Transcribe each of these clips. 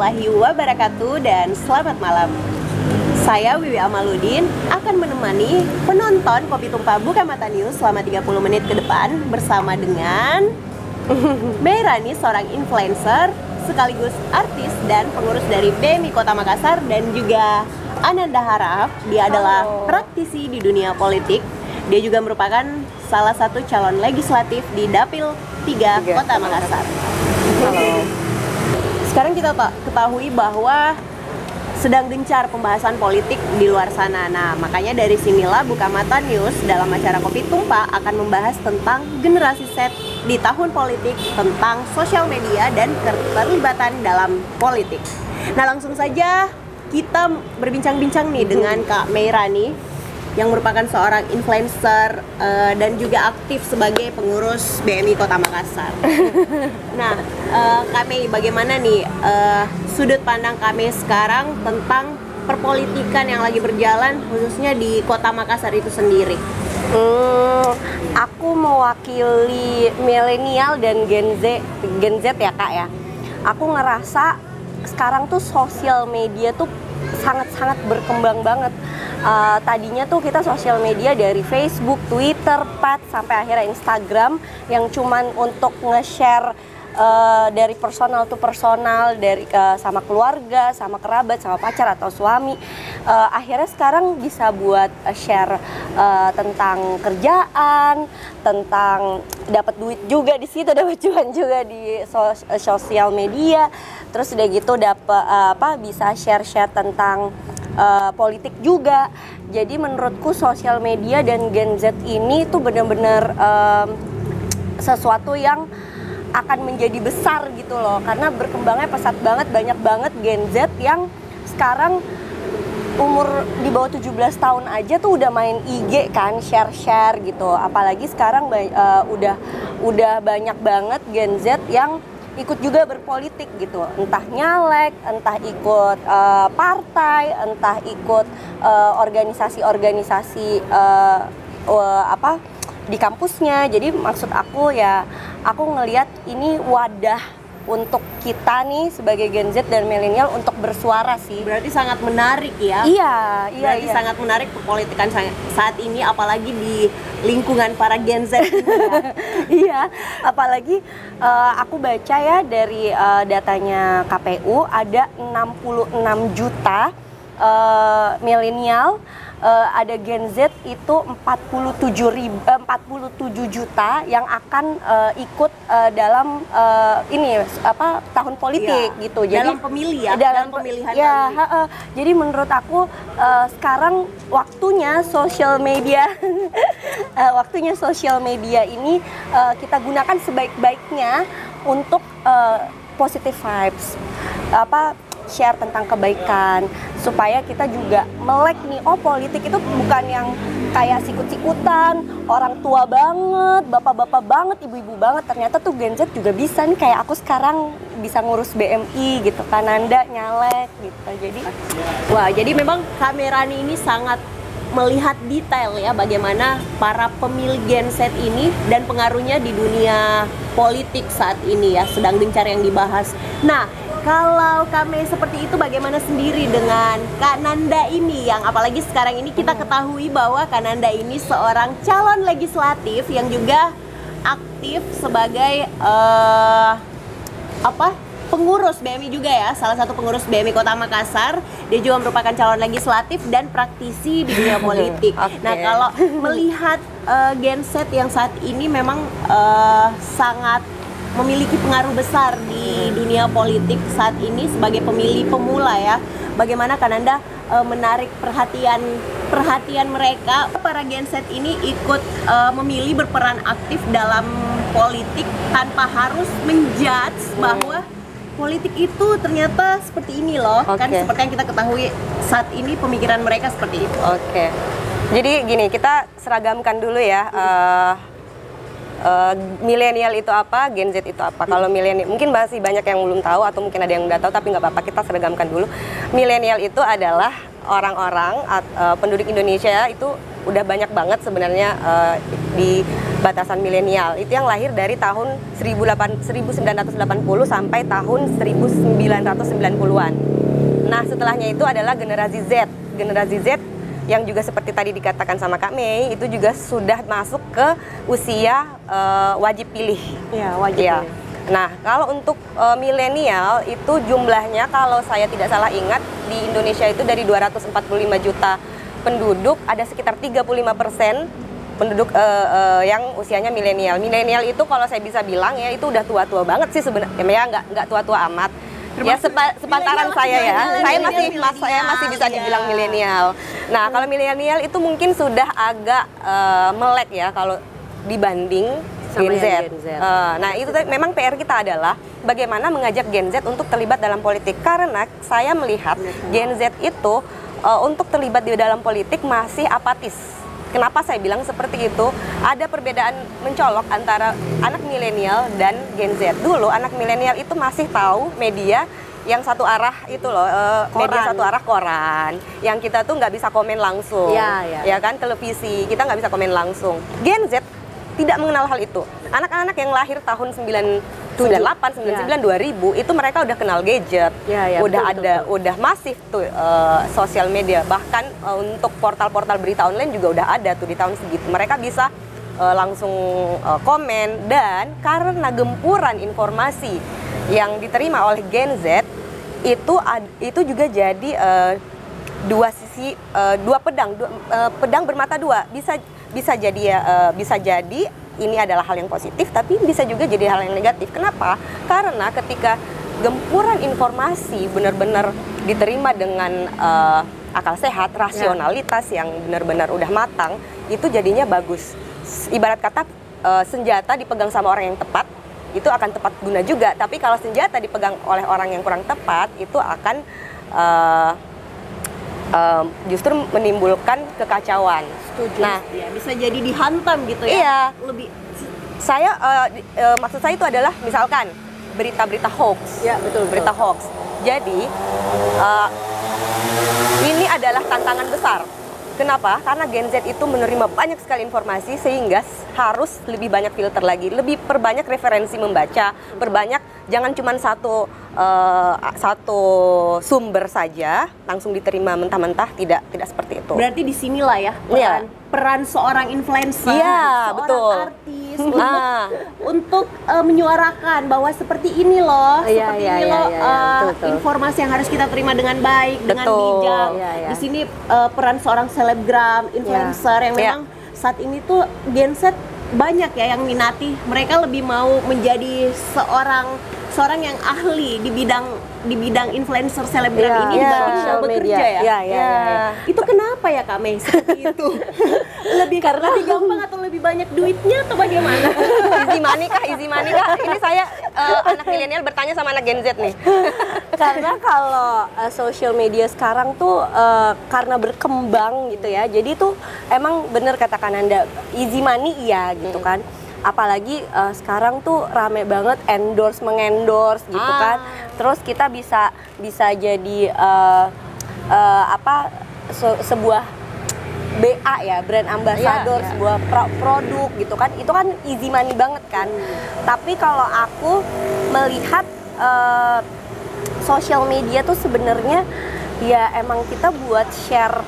warahmatullahi wabarakatuh dan selamat malam. Saya Wiwi Amaludin akan menemani penonton Kopi Tumpah Buka Mata News selama 30 menit ke depan bersama dengan Meirani, seorang influencer sekaligus artis dan pengurus dari BMI Kota Makassar, dan juga Ananda Harahap. Dia adalah praktisi di dunia politik. Dia juga merupakan salah satu calon legislatif di Dapil 3 Kota Makassar. Halo. Sekarang kita ketahui bahwa sedang gencar pembahasan politik di luar sana. Nah, makanya dari sinilah Buka Mata News dalam acara Kopi Tumpah akan membahas tentang generasi Z di tahun politik, tentang sosial media dan keterlibatan dalam politik. Nah, langsung saja kita berbincang-bincang nih dengan Kak Meirani yang merupakan seorang influencer dan juga aktif sebagai pengurus BMI Kota Makassar. Nah, Kak Mei, bagaimana nih sudut pandang kami sekarang tentang perpolitikan yang lagi berjalan khususnya di Kota Makassar itu sendiri? Aku mewakili milenial dan Gen Z ya Kak ya. Aku ngerasa sekarang tuh sosial media tuh sangat-sangat berkembang banget. Tadinya tuh kita sosial media dari Facebook, Twitter, Pad, sampai akhirnya Instagram yang cuman untuk nge-share dari personal to personal, dari sama keluarga, sama kerabat, sama pacar atau suami. Akhirnya sekarang bisa buat share tentang kerjaan, tentang dapat duit juga di situ, dapat cuan juga di sosial media. Terus udah gitu dapat bisa share tentang politik juga. Jadi menurutku sosial media dan Gen Z ini tuh benar-benar sesuatu yang akan menjadi besar gitu loh, karena berkembangnya pesat banget. Banyak banget Gen Z yang sekarang umur di bawah 17 tahun aja tuh udah main IG kan, share gitu. Apalagi sekarang udah banyak banget Gen Z yang ikut juga berpolitik gitu, entah nyalek, entah ikut partai, entah ikut organisasi-organisasi di kampusnya. Jadi maksud aku ya, aku ngelihat ini wadah untuk kita nih sebagai Gen Z dan milenial untuk bersuara sih. Berarti sangat menarik ya? Iya. Berarti sangat menarik perpolitikan saat ini, apalagi di lingkungan para Gen Z ini ya. Iya, apalagi aku baca ya dari datanya KPU ada 66 juta milenial, ada Gen Z itu 47 juta yang akan ikut dalam tahun politik gitu. Jadi dalam pemilih ya, dalam pemilihan ya. Jadi menurut aku sekarang waktunya sosial media waktunya sosial media ini kita gunakan sebaik-baiknya untuk positive vibes, share tentang kebaikan, supaya kita juga melek nih, oh politik itu bukan yang kayak sikut-sikutan, orang tua banget, bapak-bapak banget, ibu-ibu banget. Ternyata tuh Gen Z juga bisa nih, kayak aku sekarang bisa ngurus BMI gitu kan, Nanda nyalek gitu. Jadi memang Kak Meirani ini sangat melihat detail ya bagaimana para pemilih Gen Z ini dan pengaruhnya di dunia politik saat ini ya, sedang gencar yang dibahas. Nah, kalau kami seperti itu, bagaimana sendiri dengan Kak Nanda ini, yang apalagi sekarang ini kita ketahui bahwa Kak Nanda ini seorang calon legislatif yang juga aktif sebagai pengurus BMI juga ya, salah satu pengurus BMI Kota Makassar. Dia juga merupakan calon legislatif dan praktisi di dunia politik. Okay. Nah, kalau melihat Gen Z yang saat ini memang sangat memiliki pengaruh besar di dunia politik saat ini sebagai pemilih pemula ya. Bagaimana Kak Nanda menarik perhatian mereka, para Gen Z ini ikut memilih, berperan aktif dalam politik tanpa harus menjudge bahwa politik itu ternyata seperti ini loh. Kan seperti yang kita ketahui saat ini pemikiran mereka seperti itu. Oke. Jadi gini, kita seragamkan dulu ya. Milenial itu apa, Gen Z itu apa. Kalau milenial, mungkin masih banyak yang belum tahu atau mungkin ada yang udah tahu, tapi nggak apa-apa, kita seragamkan dulu. Milenial itu adalah orang-orang penduduk Indonesia itu udah banyak banget sebenarnya di batasan milenial. Itu yang lahir dari tahun 1980 sampai tahun 1990-an. Nah, setelahnya itu adalah generasi Z. Generasi Z yang juga seperti tadi dikatakan sama Kak Mei, itu juga sudah masuk ke usia wajib pilih. Iya, wajib Ya. pilih. Nah, kalau untuk milenial itu jumlahnya kalau saya tidak salah ingat di Indonesia itu dari 245 juta penduduk ada sekitar 35% penduduk yang usianya milenial. Milenial itu kalau saya bisa bilang ya itu udah tua-tua banget sih sebenarnya, ya nggak tua-tua amat. Ya sepantaran saya ya, saya masih bisa dibilang milenial. Nah, kalau milenial itu mungkin sudah agak melek ya kalau dibanding Gen Z. Nah, itu memang PR kita adalah bagaimana mengajak Gen Z untuk terlibat dalam politik, karena saya melihat Gen Z itu untuk terlibat di dalam politik masih apatis. Kenapa saya bilang seperti itu? Ada perbedaan mencolok antara anak milenial dan Gen Z. Dulu anak milenial itu masih tahu media yang satu arah itu loh, media satu arah, koran. Yang kita tuh nggak bisa komen langsung, ya kan, televisi kita nggak bisa komen langsung. Gen Z tidak mengenal hal itu. Anak-anak yang lahir tahun 98, 99, 2000 itu mereka udah kenal gadget, udah masif tuh sosial media. Bahkan untuk portal-portal berita online juga udah ada tuh di tahun segitu. Mereka bisa langsung komen, dan karena gempuran informasi yang diterima oleh Gen Z itu juga jadi dua sisi, dua pedang, pedang bermata dua. Bisa jadi ini adalah hal yang positif, tapi bisa juga jadi hal yang negatif. Kenapa? Karena ketika gempuran informasi benar-benar diterima dengan akal sehat, rasionalitas yang benar-benar udah matang, itu jadinya bagus. Ibarat kata senjata dipegang sama orang yang tepat, itu akan tepat guna juga. Tapi kalau senjata dipegang oleh orang yang kurang tepat, itu akan justru menimbulkan kekacauan. Setuju. Nah, ya, bisa jadi dihantam gitu ya. Iya. Lebih maksud saya itu adalah misalkan berita-berita hoax. Ya, betul. Berita hoax. Jadi ini adalah tantangan besar. Kenapa? Karena Gen Z itu menerima banyak sekali informasi sehingga harus lebih banyak filter lagi, lebih perbanyak referensi membaca, perbanyak, jangan cuma satu sumber saja langsung diterima mentah-mentah, tidak seperti itu. Berarti disinilah ya peran seorang influencer, seorang artis untuk menyuarakan bahwa seperti ini loh, informasi yang harus kita terima dengan baik, dengan bijak. Di sini peran seorang selebgram, influencer yang memang saat ini tuh Gen Z banyak ya yang minati. Mereka lebih mau menjadi seorang yang ahli di bidang influencer selebgram ini dibanding mau bekerja ya. Itu kenapa ya Kak Mei seperti itu? lebih gampang atau lebih banyak duitnya atau bagaimana? Easy money kah? Ini saya anak milenial bertanya sama anak Gen Z nih. Karena kalau social media sekarang tuh karena berkembang gitu ya, jadi tuh emang bener kata Kananda, easy money gitu kan. Apalagi sekarang tuh rame banget mengendorse gitu kan. Terus kita bisa jadi sebuah BA ya, brand ambassador, sebuah produk gitu kan. Itu kan easy money banget kan. Tapi kalau aku melihat social media tuh sebenarnya ya emang kita buat share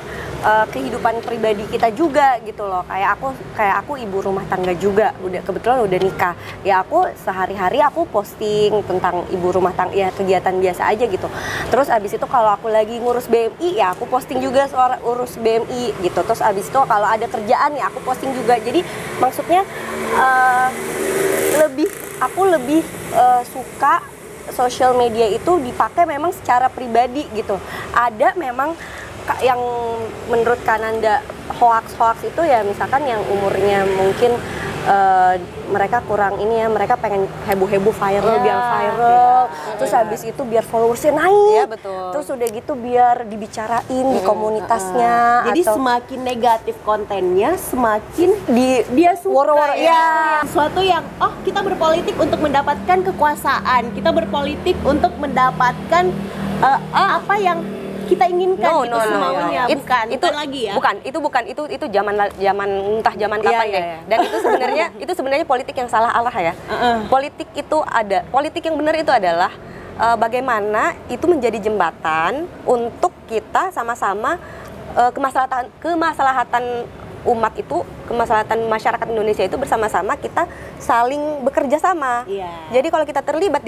kehidupan pribadi kita juga gitu loh. Kayak aku ibu rumah tangga juga, kebetulan udah nikah. Ya aku sehari-hari aku posting tentang ibu rumah tangga, ya kegiatan biasa aja gitu. Terus abis itu kalau aku lagi ngurus BMI ya aku posting juga soal urus BMI gitu. Terus abis itu kalau ada kerjaan ya aku posting juga. Jadi maksudnya aku lebih suka social media itu dipakai memang secara pribadi gitu. Ada memang yang menurut Kananda hoax itu ya, misalkan yang umurnya mungkin mereka kurang ini ya, mereka pengen heboh-heboh viral, biar viral, terus habis itu biar followersnya naik, terus udah gitu biar dibicarain di komunitasnya. Jadi semakin negatif kontennya, semakin dia suka sesuatu yang kita berpolitik untuk mendapatkan kekuasaan, kita berpolitik untuk mendapatkan apa yang kita inginkan No, gitu no, no, semaunya. no. Bukan Itu lagi ya. Bukan, itu zaman entah zaman kapan Iya, deh. iya. Dan itu sebenarnya politik yang salah arah ya. Politik yang benar itu adalah bagaimana itu menjadi jembatan untuk kita sama-sama kemaslahatan umat itu, kemaslahatan masyarakat Indonesia itu bersama-sama kita saling bekerja sama. Iya. Jadi kalau kita terlibat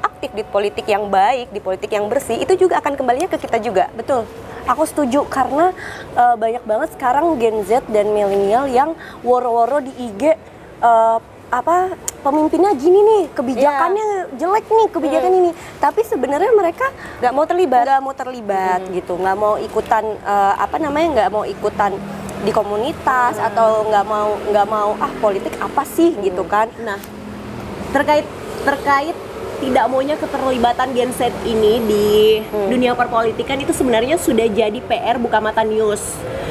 aktif di politik yang baik, di politik yang bersih, itu juga akan kembalinya ke kita juga. Betul, aku setuju karena banyak banget sekarang Gen Z dan milenial yang woro-woro di IG pemimpinnya gini nih, kebijakannya jelek nih, kebijakan ini. Tapi sebenarnya mereka Nggak mau terlibat, gitu, nggak mau ikutan nggak mau ikutan di komunitas atau nggak mau politik apa sih gitu kan. Nah, terkait tidak maunya keterlibatan Gen Z ini di dunia perpolitikan itu sebenarnya sudah jadi PR Bukamata News.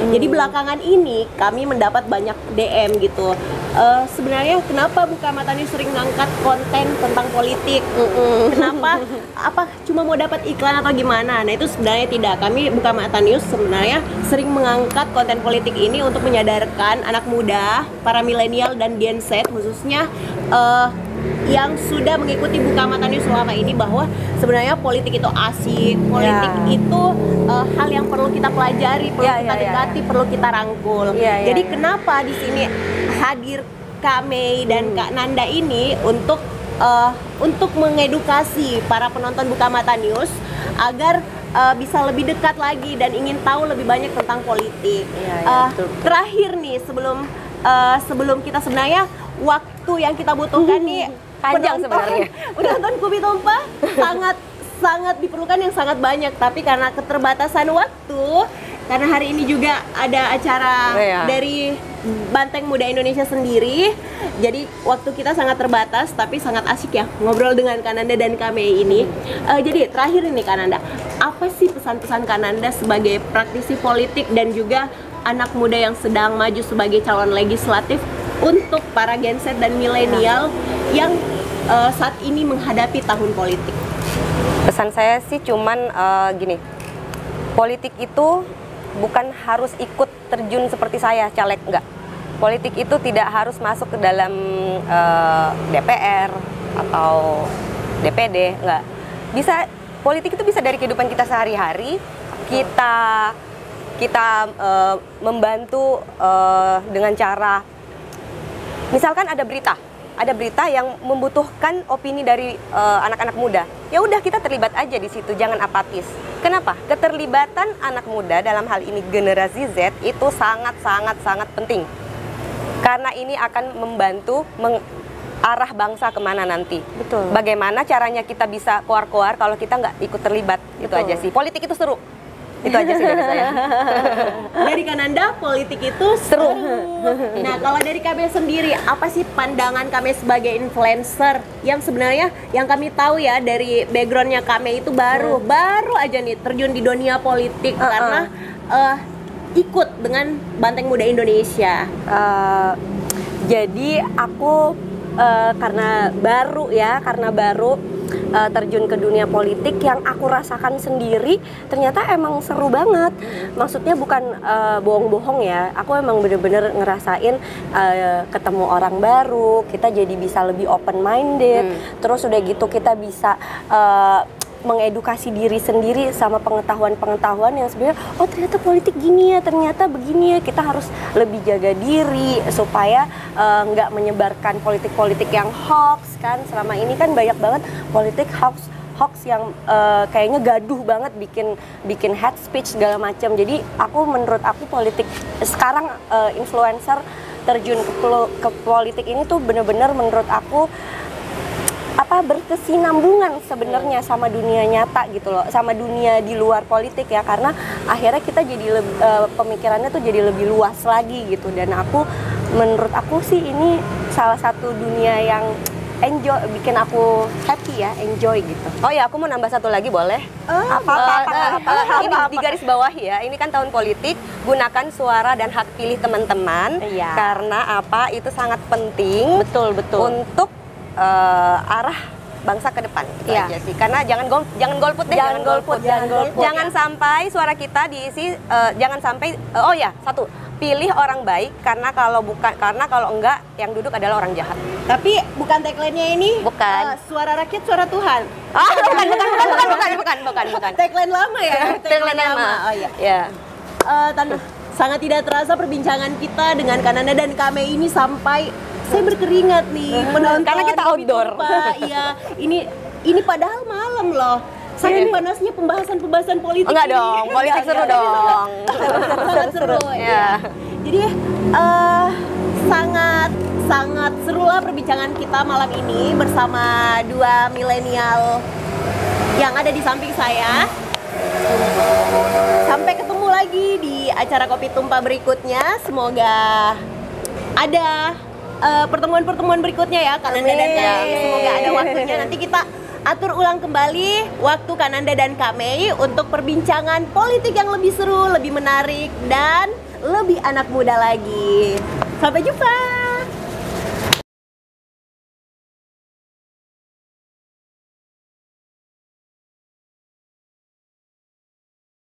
Jadi belakangan ini kami mendapat banyak DM gitu. Sebenarnya kenapa Bukamata News sering ngangkat konten tentang politik? Kenapa? Apa cuma mau dapat iklan atau gimana? Nah, itu sebenarnya tidak. Kami Bukamata News sebenarnya sering mengangkat konten politik ini untuk menyadarkan anak muda, para milenial dan Gen Z khususnya yang sudah mengikuti Bukamata News selama ini bahwa sebenarnya politik itu asik, politik itu hal yang perlu kita pelajari, perlu kita dekati, perlu kita rangkul. Jadi kenapa di sini hadir Kak Mei dan Kak Nanda ini untuk mengedukasi para penonton Bukamata News agar bisa lebih dekat lagi dan ingin tahu lebih banyak tentang politik. Terakhir nih sebelum kita sebenarnya waktu yang kita butuhkan nih panjang sebenarnya. Penonton Kupi Tumpah sangat diperlukan yang sangat banyak, tapi karena keterbatasan waktu, karena hari ini juga ada acara dari Banteng Muda Indonesia sendiri, jadi waktu kita sangat terbatas, tapi sangat asik ya ngobrol dengan Kananda dan Kak Mei ini. Jadi terakhir ini Kananda, apa sih pesan-pesan Kananda sebagai praktisi politik dan juga anak muda yang sedang maju sebagai calon legislatif untuk para Gen Z dan milenial yang saat ini menghadapi tahun politik? Pesan saya sih cuman gini, politik itu bukan harus ikut terjun seperti saya, caleg, enggak. Politik itu tidak harus masuk ke dalam DPR atau DPD, enggak. Politik itu bisa dari kehidupan kita sehari-hari, kita membantu dengan cara, misalkan ada berita yang membutuhkan opini dari anak-anak muda. Ya udah, kita terlibat aja di situ, jangan apatis. Kenapa? Keterlibatan anak muda dalam hal ini generasi Z itu sangat penting. Karena ini akan membantu arah bangsa kemana nanti. Betul. Bagaimana caranya kita bisa koar-koar kalau kita nggak ikut terlibat. Itu aja sih. Politik itu seru. Itu aja sih dari saya. Dari Kananda, politik itu seru. Nah, kalau dari kami sendiri, apa sih pandangan kami sebagai influencer yang sebenarnya yang kami tahu ya dari backgroundnya kami itu baru aja nih terjun di dunia politik karena ikut dengan Banteng Muda Indonesia. Jadi aku karena baru terjun ke dunia politik, yang aku rasakan sendiri ternyata emang seru banget. Maksudnya bukan bohong-bohong ya, aku emang bener-bener ngerasain ketemu orang baru, kita jadi bisa lebih open minded, terus udah gitu kita bisa mengedukasi diri sendiri sama pengetahuan-pengetahuan yang sebenarnya ternyata politik gini ya, ternyata begini ya, kita harus lebih jaga diri supaya nggak menyebarkan politik-politik yang hoax kan. Selama ini kan banyak banget politik hoax yang kayaknya gaduh banget, bikin hate speech segala macam. Jadi menurut aku politik sekarang, influencer terjun ke politik ini tuh bener-bener menurut aku berkesinambungan sebenarnya sama dunia nyata gitu loh, sama dunia di luar politik ya, karena akhirnya kita jadi pemikirannya tuh jadi lebih luas lagi gitu. Dan menurut aku sih ini salah satu dunia yang bikin aku happy ya, enjoy gitu. Oh ya, aku mau nambah satu lagi, boleh? Ini di garis bawah ya, ini kan tahun politik, gunakan suara dan hak pilih teman-teman. Karena itu sangat penting. Betul. Untuk arah bangsa ke depan. Itu Iya. aja sih. Karena jangan golput deh, Jangan golput. Jangan sampai suara kita diisi jangan sampai oh ya, satu, pilih orang baik karena kalau enggak yang duduk adalah orang jahat. Tapi bukan tagline-nya ini. Bukan. Suara rakyat, suara Tuhan. Oh, bukan. Tagline lama ya? Tagline lama. Oh iya. Ya. Tante, sangat tidak terasa perbincangan kita dengan Kananda dan Kame ini sampai saya berkeringat nih penonton. Karena kita outdoor. Iya, ini padahal malam loh. Saking panasnya pembahasan politik. Enggak ini. dong, politik seru dong. Sangat seru. Ya. Jadi sangat seru lah perbincangan kita malam ini bersama dua milenial yang ada di samping saya. Sampai ketemu lagi di acara Kopi Tumpah berikutnya. Semoga ada pertemuan-pertemuan berikutnya ya Kananda dan Kame. Semoga ada waktunya nanti kita atur ulang kembali waktu Kananda dan Kame untuk perbincangan politik yang lebih seru, lebih menarik dan lebih anak muda lagi. Sampai jumpa.